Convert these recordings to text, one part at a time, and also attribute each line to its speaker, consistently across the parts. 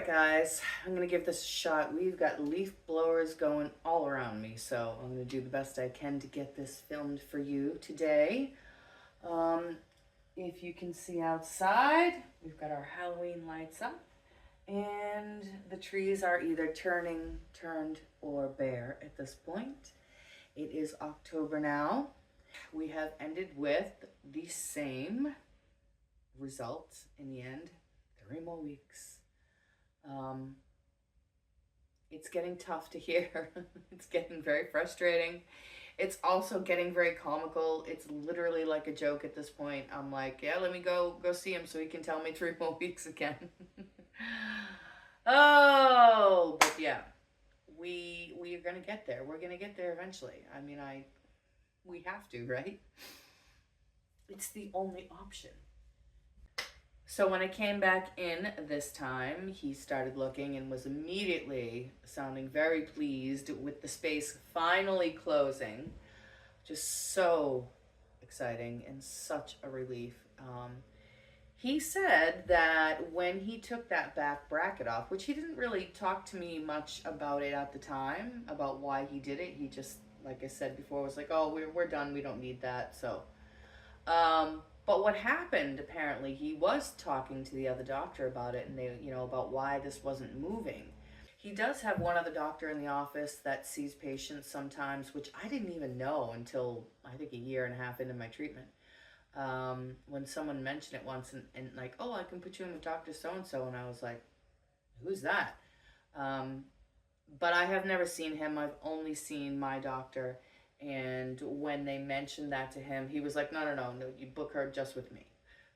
Speaker 1: right, guys, I'm gonna give this a shot. We've got leaf blowers going all around me, so I'm gonna do the best I can to get this filmed for you today. If you can see outside, we've got our Halloween lights up, and the trees are either turned, or bare at this point. It is October now. We have ended with the same result in the end. 3 more weeks. It's getting tough to hear. It's getting very frustrating. It's also getting very comical. It's literally like a joke at this point. I'm like, yeah, let me go see him so he can tell me 3 more weeks again. Oh, but yeah, we are gonna get there. We're gonna get there eventually. I mean, we have to, right? It's the only option. So when I came back in this time, he started looking and was immediately sounding very pleased with the space finally closing. Just so exciting and such a relief. He said that when he took that back bracket off, which he didn't really talk to me much about it at the time, about why he did it. He just, like I said before, was like, oh, we're done. We don't need that. So, but what happened, apparently, he was talking to the other doctor about it, and they, about why this wasn't moving. He does have one other doctor in the office that sees patients sometimes, which I didn't even know until, I think, 1.5 years into my treatment. When someone mentioned it once and like, oh, I can put you in with Dr. So-and-so, and I was like, who's that? But I have never seen him. I've only seen my doctor. And when they mentioned that to him, he was like, no, you book her just with me.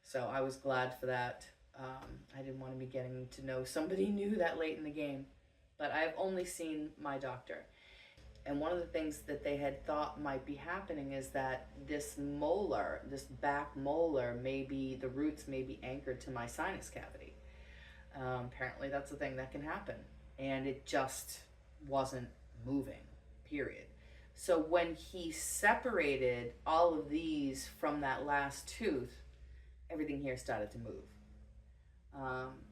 Speaker 1: So I was glad for that. I didn't want to be getting to know somebody new that late in the game. But I've only seen my doctor. And one of the things that they had thought might be happening is that this molar, this back molar, the roots may be anchored to my sinus cavity. Apparently that's a thing that can happen. And it just wasn't moving, period. So when he separated all of these from that last tooth, everything here started to move.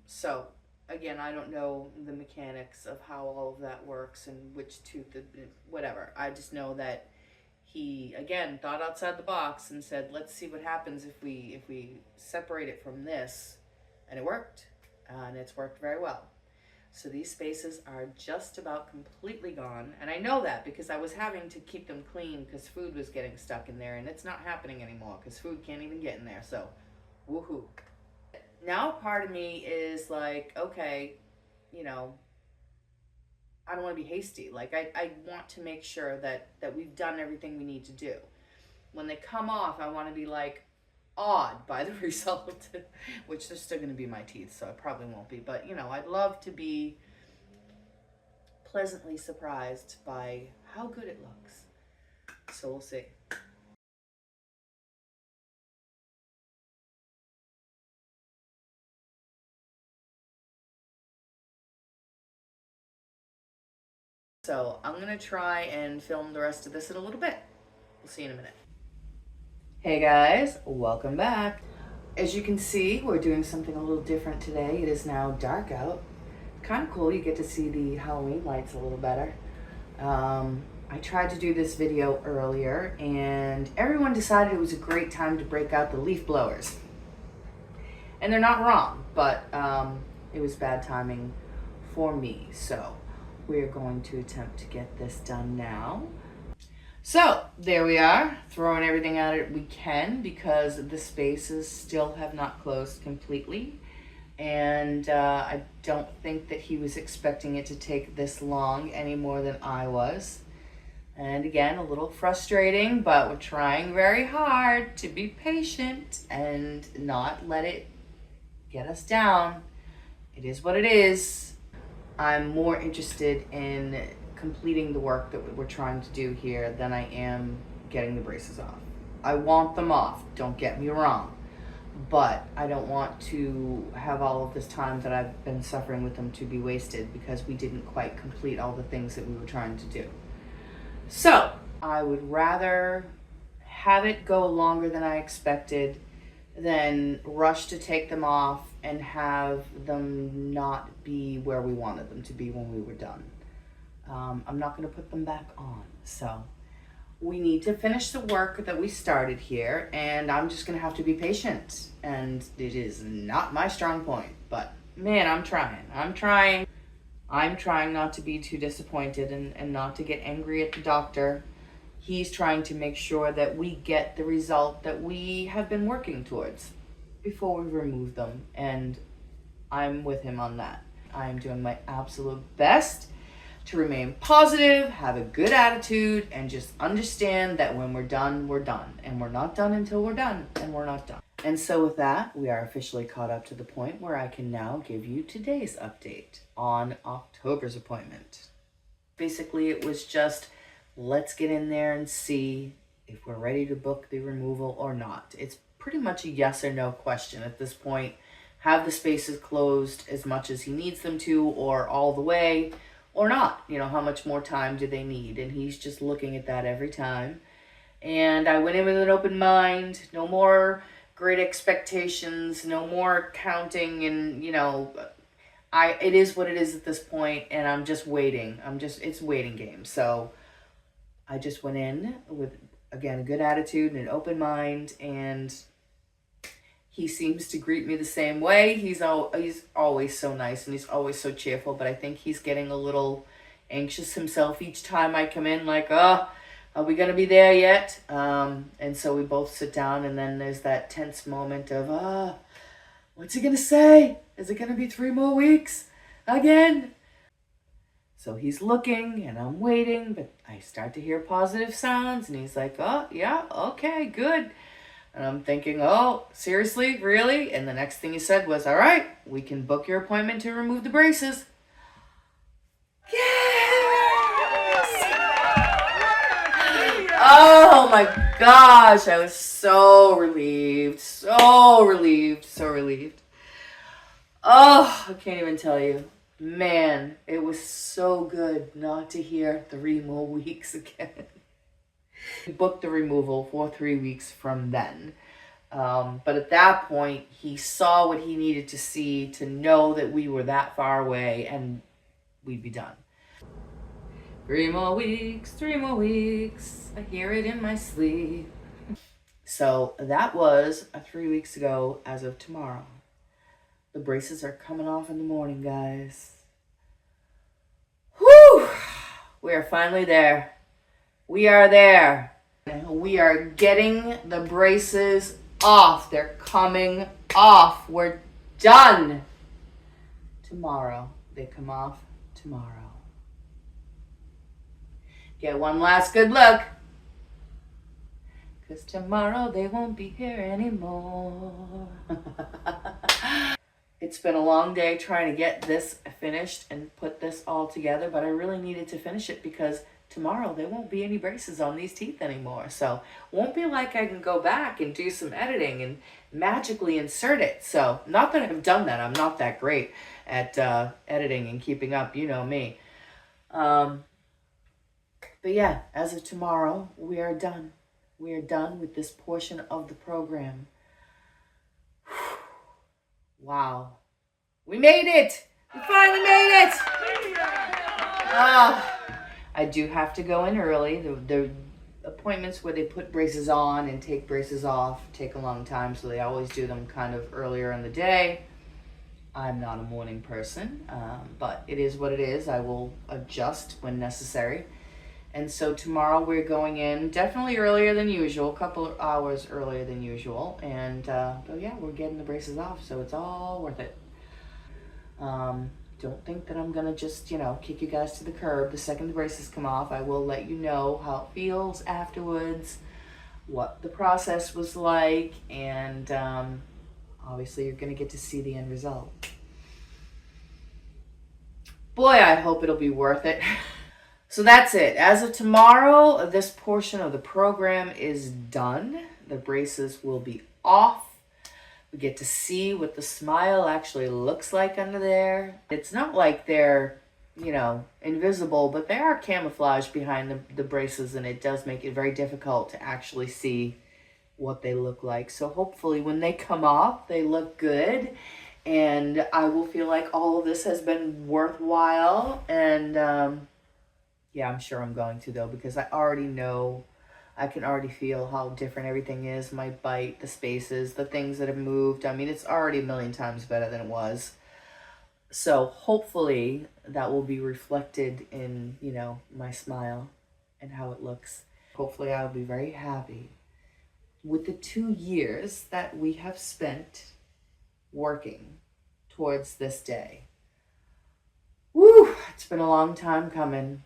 Speaker 1: So again, I don't know the mechanics of how all of that works and which tooth, whatever. I just know that he, again, thought outside the box and said, let's see what happens if we separate it from this. And it worked. And it's worked very well. So these spaces are just about completely gone. And I know that because I was having to keep them clean because food was getting stuck in there. And it's not happening anymore because food can't even get in there. So, woohoo. Now part of me is like, okay, I don't want to be hasty. Like, I want to make sure that we've done everything we need to do. When they come off, I want to be like, awed by the result, which they're still going to be my teeth, so I probably won't be. But, I'd love to be pleasantly surprised by how good it looks. So we'll see. So I'm going to try and film the rest of this in a little bit. We'll see you in a minute. Hey guys, welcome back. As you can see, we're doing something a little different today. It is now dark out. Kind of cool, you get to see the Halloween lights a little better. I tried to do this video earlier and everyone decided it was a great time to break out the leaf blowers. And they're not wrong, but it was bad timing for me. So we're going to attempt to get this done now. So there we are, throwing everything at it we can because the spaces still have not closed completely. And I don't think that he was expecting it to take this long any more than I was. And again, a little frustrating, but we're trying very hard to be patient and not let it get us down. It is what it is. I'm more interested in completing the work that we're trying to do here than I am getting the braces off. I want them off, don't get me wrong, but I don't want to have all of this time that I've been suffering with them to be wasted because we didn't quite complete all the things that we were trying to do. So I would rather have it go longer than I expected than rush to take them off and have them not be where we wanted them to be when we were done. I'm not going to put them back on. So we need to finish the work that we started here, and I'm just going to have to be patient. And it is not my strong point, but man, I'm trying. I'm trying not to be too disappointed and not to get angry at the doctor. He's trying to make sure that we get the result that we have been working towards before we remove them, and I'm with him on that. I'm doing my absolute best to remain positive, have a good attitude, and just understand that when we're done, we're done. And we're not done until we're done, and we're not done. And so with that, we are officially caught up to the point where I can now give you today's update on October's appointment. Basically, it was just, let's get in there and see if we're ready to book the removal or not. It's pretty much a yes or no question at this point. Have the spaces closed as much as he needs them to, or all the way, or not. You know, how much more time do they need? And he's just looking at that every time. And I went in with an open mind. No more great expectations. No more counting. And, you know, it is what it is at this point, and I'm just waiting. It's a waiting game. So I just went in with, again, a good attitude and an open mind, and he seems to greet me the same way. He's always so nice, and he's always so cheerful, but I think he's getting a little anxious himself each time I come in, like, oh, are we going to be there yet? And so we both sit down, and then there's that tense moment of, what's he going to say? Is it going to be 3 more weeks again? So he's looking, and I'm waiting, but I start to hear positive sounds, and he's like, oh, yeah, okay, good. And I'm thinking, oh, seriously? Really? And the next thing he said was, all right, we can book your appointment to remove the braces. Yes! Oh my gosh, I was so relieved. So relieved. So relieved. Oh, I can't even tell you. Man, it was so good not to hear 3 more weeks again. We booked the removal for 3 weeks from then. But at that point, he saw what he needed to see to know that we were that far away and we'd be done. 3 more weeks, 3 more weeks. I hear it in my sleep. So that was 3 weeks ago as of tomorrow. The braces are coming off in the morning, guys. Whew! We are finally there. We are there. We are getting the braces off. They're coming off. We're done. Tomorrow. They come off tomorrow. Get one last good look. Because tomorrow they won't be here anymore. It's been a long day trying to get this finished and put this all together, but I really needed to finish it because tomorrow there won't be any braces on these teeth anymore. So won't be like I can go back and do some editing and magically insert it. So not that I've done that. I'm not that great at editing and keeping up. You know me. But yeah, as of tomorrow, we are done. We are done with this portion of the program. Wow. We made it! We finally made it! I do have to go in early. The appointments where they put braces on and take braces off take a long time, so they always do them kind of earlier in the day. I'm not a morning person, but it is what it is. I will adjust when necessary. And so tomorrow we're going in definitely earlier than usual, a couple of hours earlier than usual. And but yeah, we're getting the braces off, so it's all worth it. Don't think that I'm gonna just, kick you guys to the curb the second the braces come off. I will let you know how it feels afterwards, what the process was like, and obviously you're gonna get to see the end result. Boy, I hope it'll be worth it. So that's it. As of tomorrow, this portion of the program is done. The braces will be off. We get to see what the smile actually looks like under there. It's not like they're, invisible, but they are camouflaged behind the braces, and it does make it very difficult to actually see what they look like. So hopefully when they come off, they look good. and I will feel like all of this has been worthwhile. And yeah, I'm sure I'm going to, though, because I already know, I can already feel how different everything is. My bite, the spaces, the things that have moved. I mean, it's already a million times better than it was. So hopefully that will be reflected in, my smile and how it looks. Hopefully I'll be very happy with the 2 years that we have spent working towards this day. Woo! It's been a long time coming.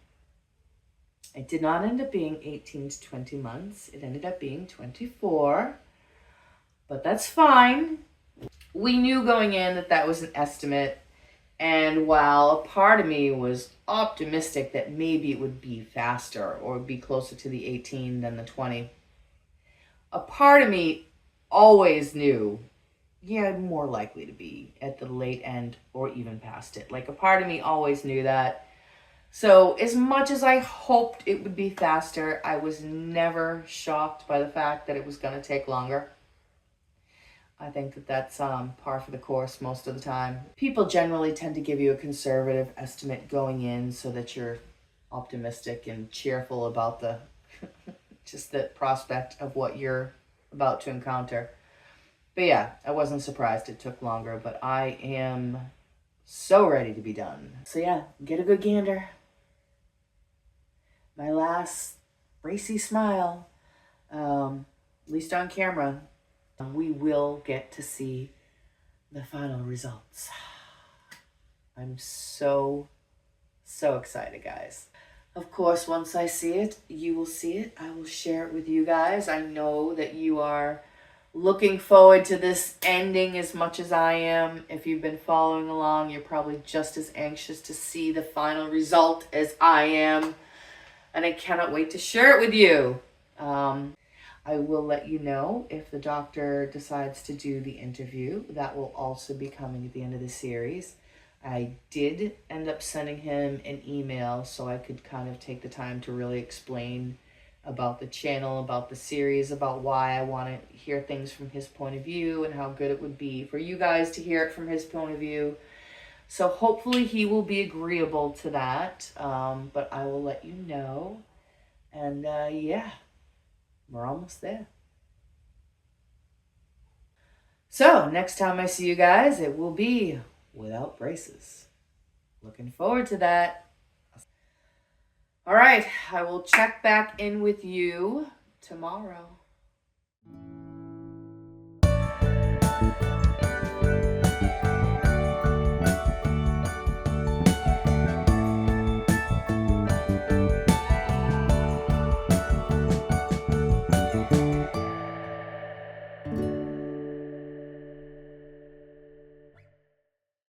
Speaker 1: It did not end up being 18 to 20 months. It ended up being 24. But that's fine. We knew going in that that was an estimate. And while a part of me was optimistic that maybe it would be faster or be closer to the 18 than the 20, a part of me always knew, yeah, more likely to be at the late end or even past it. Like, a part of me always knew that. So as much as I hoped it would be faster, I was never shocked by the fact that it was going to take longer. I think that that's par for the course most of the time. People generally tend to give you a conservative estimate going in so that you're optimistic and cheerful about the just the prospect of what you're about to encounter. But yeah, I wasn't surprised it took longer, but I am so ready to be done. So yeah, get a good gander. My last racy smile, at least on camera. We will get to see the final results. I'm so excited, guys. Of course, once I see it, you will see it. I will share it with you guys. I know that you are looking forward to this ending as much as I am. If you've been following along, you're probably just as anxious to see the final result as I am. And I cannot wait to share it with you. I will let you know if the doctor decides to do the interview. That will also be coming at the end of the series. I did end up sending him an email so I could kind of take the time to really explain about the channel, about the series, about why I want to hear things from his point of view and how good it would be for you guys to hear it from his point of view. So hopefully he will be agreeable to that, but I will let you know. And yeah, we're almost there. So next time I see you guys, it will be without braces. Looking forward to that. All right, I will check back in with you tomorrow.